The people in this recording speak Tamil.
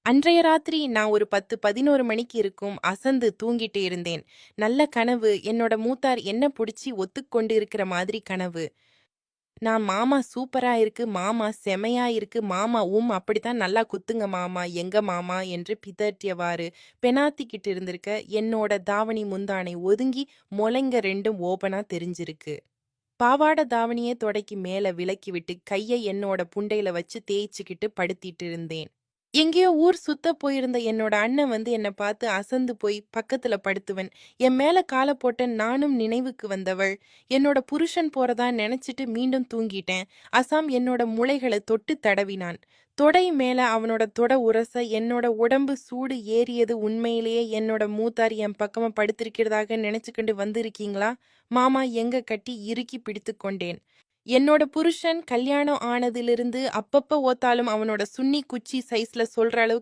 அன்றைய ராத்திரி நான் ஒரு 10, 11 மணிக்கு இருக்கும் அசந்து தூங்கிட்டே இருந்தேன். நல்ல கனவு. என்னோட மூத்தார் என்ன புடிச்சு ஒத்துக்கொண்டு இருக்கிற மாதிரி கனவு. நான் மாமா சூப்பரா இருக்கு, மாமா செமையா இருக்கு, மாமா அப்படித்தான் நல்லா குத்துங்க மாமா, எங்க மாமா என்று பிதற்றியவாறு பெனாத்திக்கிட்டு இருந்திருக்க, என்னோட தாவணி முந்தானை ஒதுங்கி மொளைங்க 2ம் ஓபனா தெரிஞ்சிருக்கு. பாவாட தாவணிய தொடைக்கு மேல விலக்கி விட்டு கைய என்னோட புண்டையில வச்சு தேய்ச்சுக்கிட்டு படுத்திட்டு இருந்தேன். எங்கேயோ ஊர் சுத்த போயிருந்த என்னோட அண்ணன் வந்து என்ன பார்த்து அசந்து போய் பக்கத்துல படுத்துவன். என் மேல கால போட்ட நானும் நினைவுக்கு வந்தவள். என்னோட புருஷன் போறதா நினைச்சிட்டு மீண்டும் தூங்கிட்டேன். அசாம் என்னோட முளைகளை தொட்டு தடவினான். தொடை மேல அவனோட தொட உரச என்னோட உடம்பு சூடு ஏறியது. உண்மையிலேயே என்னோட மூத்தார் என் பக்கமா படுத்திருக்கிறதாக நினைச்சுக்கிண்டு வந்திருக்கீங்களா? மாமா எங்க கட்டி இறுக்கி பிடித்து கொண்டேன். என்னோட புருஷன் கல்யாணம் ஆனதிலிருந்து அப்பப்ப ஓத்தாலும் அவனோட சுன்னி குச்சி சைஸ்ல சொல்ற அளவுக்கு